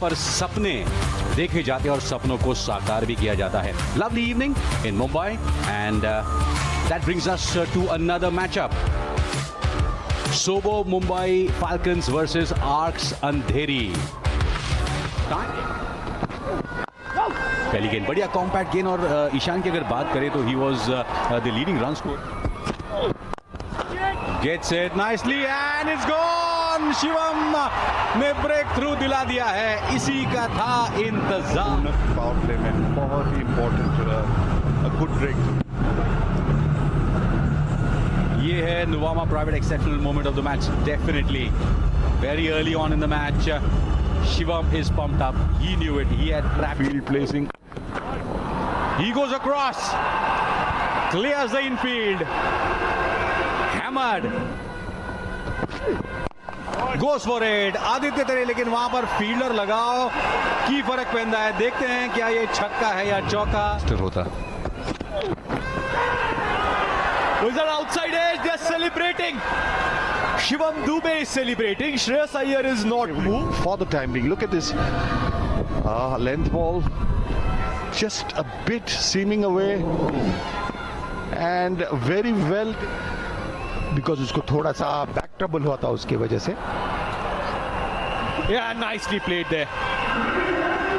पर सपने देखे जाते हैं और सपनों को साकार भी किया जाता है. Lovely evening in Mumbai and that brings us to another matchup. Sobo Mumbai Falcons versus Arcs Andheri. पहली गेंद बढ़िया कॉम्पैक्ट गेंद और ईशान की अगर बात करें तो he was the leading run scorer. Gets it nicely and it's gone. Shivam ने ब्रेक थ्रू दिला दिया है, इसी का था इंतजार. पावर प्ले में बहुत ही इंपॉर्टेंट गुड ब्रेक. ये है Nuvama private exceptional moment of the match. Definitely very early on in the match Shivam is pumped up. He knew it. He had trapped. Field placing. He goes across. Clears the infield. Hammered. Goes for it. Aditya तरे, लेकिन वहां पर fielder लगाओ की फर्क पैदा है. देखते हैं क्या ये छक्का है या चौका होता. Was that outside edge? They're celebrating. Shivam Dube is celebrating. Shreyas Iyer is not moved. For the time being, look at this length ball, just a bit seaming away, and very well because उसको थोड़ा सा back trouble हुआ था उसकी वजह से. Yeah, nicely played there.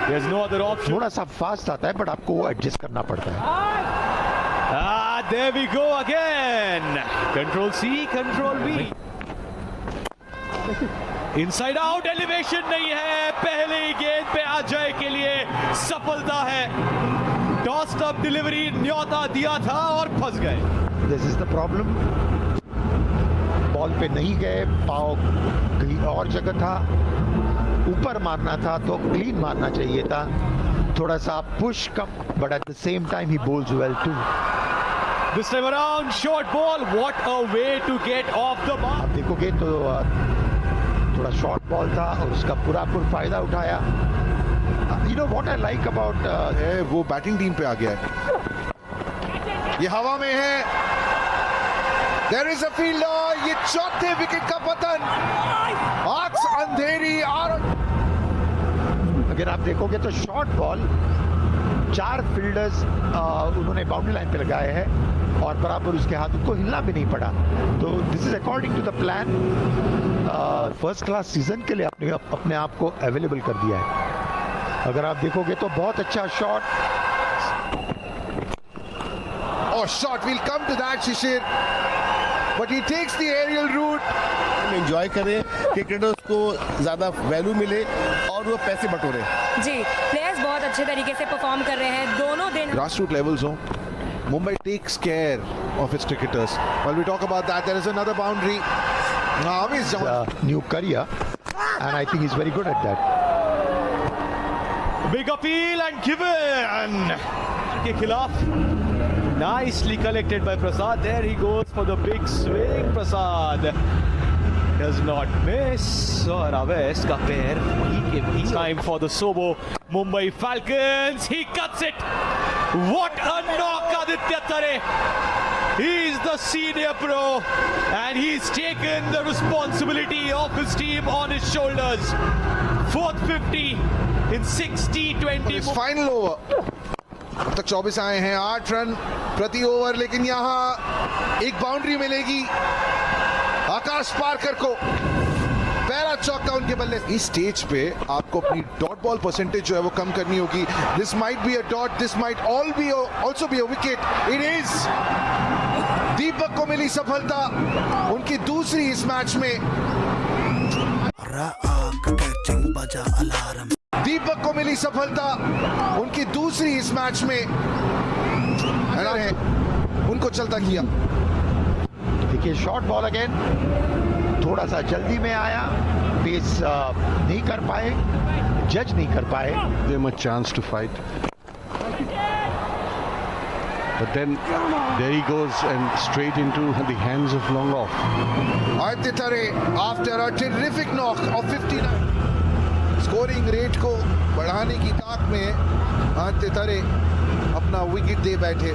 There's no other option. थोड़ा सा fast आता है, but आपको वो adjust करना पड़ता है. There we go again. Control C, Control V. Inside out. Elevation नहीं है. पहले ही गेंद पे अजय के लिए सफलता है. टॉस अप डिलीवरी न्योता दिया था और फंस गए. This is the problem. Ball पे नहीं गए, पाव कहीं और जगह था. ऊपर मारना था तो क्लीन मारना चाहिए था. थोड़ा सा पुश कम, but at the same time he bowls well too. This time around short ball. What a way to get off the ball. आप देखोगे तो थोड़ा शॉर्ट बॉल था और उसका पूरा फायदा उठाया. You know what I like about वो बैटिंग टीम पे आ गया है. ये हवा में है. There is a fielder. ये चौथे विकेट का पतन. आर्क्स अंधेरी. अगर आप देखोगे तो शॉर्ट बॉल 4 फील्डर्स उन्होंने बाउंड्री लाइन पे लगाए हैं और बराबर उसके हाथ उनको हिलना भी नहीं पड़ा. तो this is according to the plan. First class season के लिए अपने आप को अवेलेबल कर दिया है. अगर आप देखोगे तो बहुत अच्छा शॉट. और shot will come to that Shishir, but he takes the aerial route. Enjoy करें, क्रिकेटर्स को ज़्यादा वैल्यू मिले और वो पैसे बटोरे. जी, प्लेयर्स बहुत अच्छे तरीके से परफॉर्म कर रहे हैं दोनों दिन. Grassroots levels हो. Mumbai takes care of its cricketers. While we talk about that, there is another boundary. Now he's down. New career, and I think he's very good at that. Big appeal and given के खिलाफ. Nicely collected by Prasad. There he goes for the big swing. Prasad does not miss. और अवैस का पैर वही के वही. Time for the Sobo Mumbai Falcons. He cuts it. What a knock, Aditya Tare. He is the senior pro and he's taken the responsibility of his team on his shoulders. 4th 50 in 60-20. It's final over. अब तक 24 आए हैं. 8 run प्रति over, लेकिन यहाँ एक boundary मिलेगी आकाश पारकर को. पहला चौका उनके बल्ले. इस स्टेज पे आपको अपनी डॉट बॉल परसेंटेज जो है वो कम करनी होगी. This might be a dot, this might also be a wicket. It is. Deepak को मिली सफलता, उनकी दूसरी इस मैच में. दीपक को मिली सफलता, उनकी दूसरी इस मैच में. है उनको चलता किया. देखिए शॉर्ट बॉल अगेन, थोड़ा सा जल्दी में आया, पेस नहीं कर पाए, जज नहीं कर पाए. Give him a chance to fight, but then there he goes and straight into the hands of long off. Aditya Tare, after a terrific knock of 59, scoring rate को बढ़ाने की ताक में आदित्य तरे अपना विकेट दे बैठे.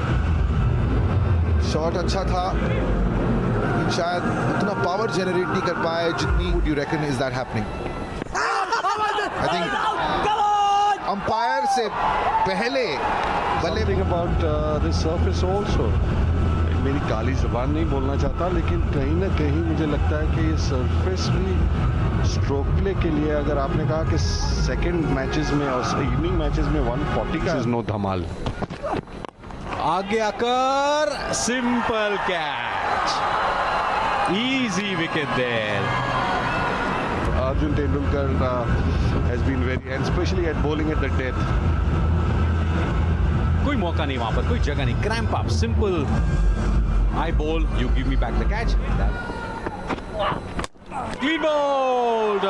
शॉट अच्छा था, शायद उतना पावर जनरेट नहीं कर पाए जितनी. Would you reckon is that happening? I think umpire से पहले बल्ले Something about this surface also. मेरी काली जबान नहीं बोलना चाहता, लेकिन कहीं ना कहीं मुझे लगता है कि ये सरफेस भी स्ट्रोक प्ले के लिए, अगर आपने कहा कि सेकंड मैचेस में और इवनिंग मैचेस में 140 का नो धमाल। आगे आकर simple catch, easy wicket there. Arjun Tendulkar has been very, and especially at bowling at the death. कोई मौका नहीं वहां पर, कोई जगह नहीं, cramp up, simple I ball, you give me back the catch. Clean bowled,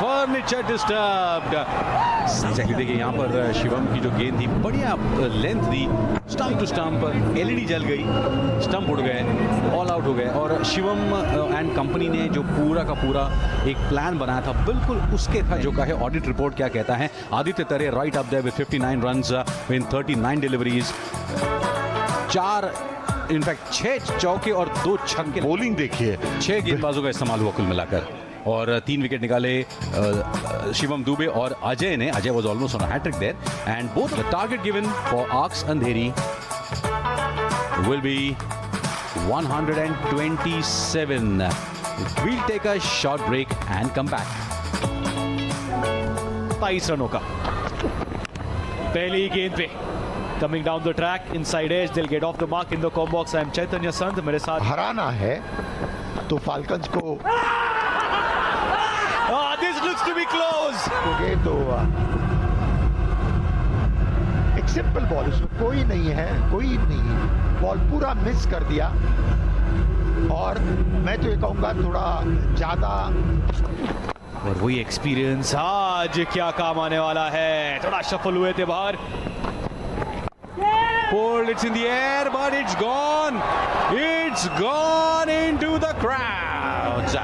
furniture disturbed. Exactly देखिए यहाँ पर शिवम की जो गेंद थी, बढ़िया लेंथ दी, स्टंप टू स्टंप, एलईडी जल गई, स्टंप उड़ गए, ऑल आउट हो गए। और शिवम एंड कंपनी ने जो पूरा का पूरा एक प्लान बनाया था, बिल्कुल उसके था जो कहे ऑडिट रिपोर्ट क्या कहता है। Aditya Tare right up there with 59 runs in 39 deliveries, 6 चौके और 2 छक्के। बॉलिंग देखिए, 6 गेंदबाजों का इस्तेमाल हुआ कुल मिलाकर, और 3 विकेट निकाले शिवम दुबे और अजय ने। Ajay was almost on a hattrick there, and both the target given for Arcs Andheri will be 127. We'll take a short break and come back. 22 रनों का पहली गेंद पे, coming down the track, inside edge, they'll get off the mark in the combo box. I am Chaitanya Sant, मेरे साथ हराना है तो falcons को this looks to be close. तो एक सिंपल बॉल, उसमें कोई नहीं है, कोई नहीं, बॉल पूरा मिस कर दिया। और मैं तो ये कहूंगा थोड़ा ज्यादा, और वही एक्सपीरियंस आज क्या काम आने वाला है। थोड़ा शफल हुए थे बाहर, Pulled, it's in the air, but it's gone. It's gone into the crowds.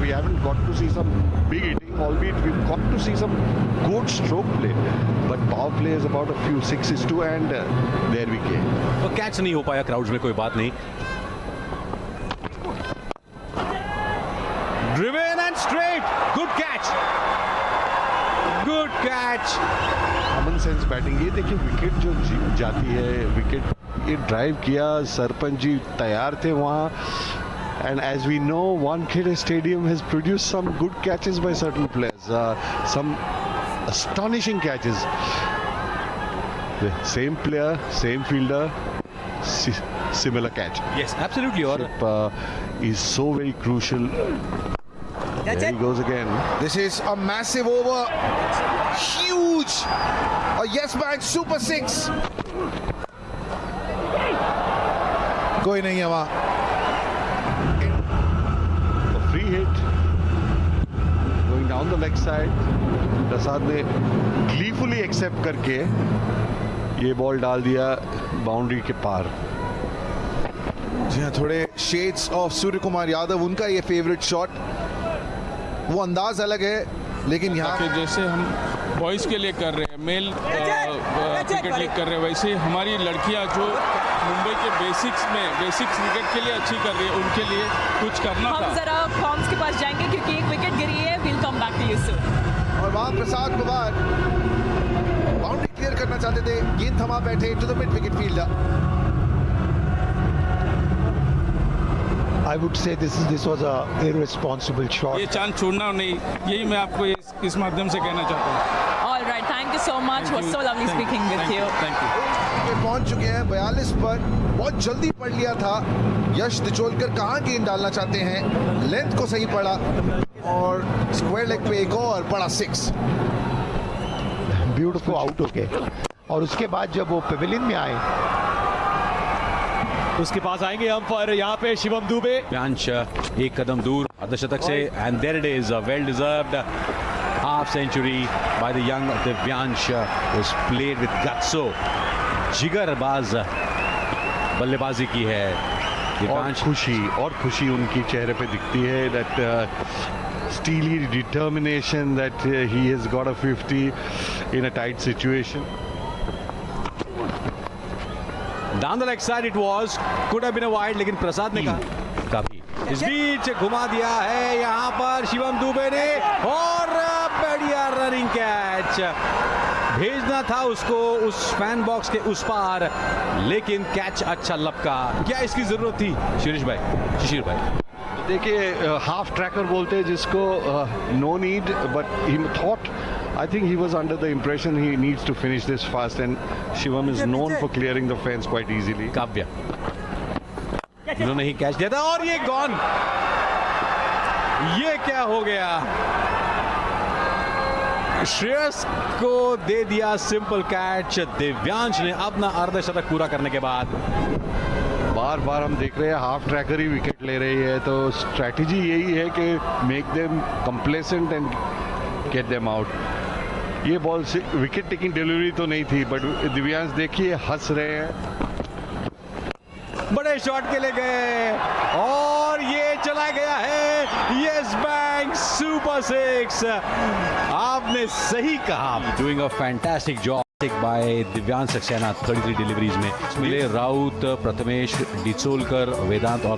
we haven't got to see some big hitting, albeit we've got to see some good stroke play. But power play is about a few sixes too, and there we came. वो catch नहीं हो पाया crowds में, कोई बात नहीं। Driven and straight, good catch. Good catch. Common sense batting. ये देखिए विकेट जो जाती है, विकेट ये ड्राइव किया, सरपंच जी तैयार थे वहाँ। And as we know, Wankhede Stadium has produced some good catches by certain players, some astonishing catches. The same player, same fielder, similar catch. Yes, absolutely. और is so very crucial. There he goes again. This is a massive over, huge, a yes man super 6. कोई नहीं है वहां। A free hit going down the leg side. प्रसाद ने gleefully accept करके ये ball डाल दिया बाउंड्री के पार। जी हाँ, थोड़े शेड्स ऑफ सूर्य कुमार यादव, उनका ये फेवरेट शॉट। वो अंदाज अलग है, लेकिन यहाँ कि जैसे हम बॉयज़ के लिए कर रहे हैं, मेल क्रिकेट लीग कर रहे हैं, वैसे हमारी लड़कियां जो मुंबई के बेसिक्स क्रिकेट के लिए अच्छी कर रही है, उनके लिए कुछ करना था। हम जरा फॉर्म्स के पास जाएंगे क्योंकि एक विकेट गिरी है। Will come back to you soon. और वहां प्रसाद पवार बाउंड्री क्लियर करना चाहते थे, गेंद थमा बैठे to the mid wicket fielder. I would say this was a irresponsible shot. ये चांस छोड़ना नहीं, यही मैं आपको इस माध्यम से कहना चाहता हूँ। All right, thank you so much. Was so lovely speaking with you. Thank you. ये पहुंच चुके हैं 42 पर, बहुत जल्दी पढ़ लिया था यश दिचोलकर कहाँ गेंद डालना चाहते हैं, लेंथ को सही पड़ा और स्क्वायर लेग पे एक और बड़ा 6। ब्यूटीफुल आउट हो गए। और उसके बाद जब वो पेविलियन में आए, उसके पास आएंगे अंपायर। यहाँ पे शिवम दुबे, दिव्यांश एक कदम दूर अर्धशतक से, and there it is, a well deserved half century by the young Divyansh, was played with गट्सो। जिगरबाज बल्लेबाजी की है दिव्यांश। और खुशी उनकी चेहरे पे दिखती है, that steely determination that he has got a 50 in a tight situation. Down the leg side it was, could have been a wide, लेकिन प्रसाद ने कहा काफी। इस बीच घुमा दिया है यहाँ पर शिवम दुबे ने, और बढ़िया रनिंग कैच। भेजना था उसको उस फैन बॉक्स के उस पार, लेकिन कैच अच्छा लपका। क्या इसकी जरूरत थी शिरीष भाई, शिशिर भाई? देखिए हाफ ट्रैकर बोलते हैं जिसको, no need, but he thought, I think he was under the impression he needs to finish this fast, and Shivam is known for clearing the fence quite easily. Kavya इन्होंने ही कैच दिया था और ये gone. ये क्या हो गया? श्रेयस को दे दिया सिंपल कैच। दिव्यांश ने अपना अर्धशतक पूरा करने के बाद बार बार हम देख रहे हैं हाफ ट्रैकर ही विकेट ले रही है, तो स्ट्रैटेजी यही है कि make them complacent and get them out. ये बॉल से विकेट टेकिंग डिलीवरी तो नहीं थी, बट दिव्यांश देखिए हंस रहे हैं। बड़े शॉट के लिए गए और ये चला गया है यस बैंक सुपर सिक्स। आपने सही कहा, doing a fantastic job by Divyansh Saxena. 33 deliveries में मिले राउत, प्रथमेश, डिचोलकर, वेदांत और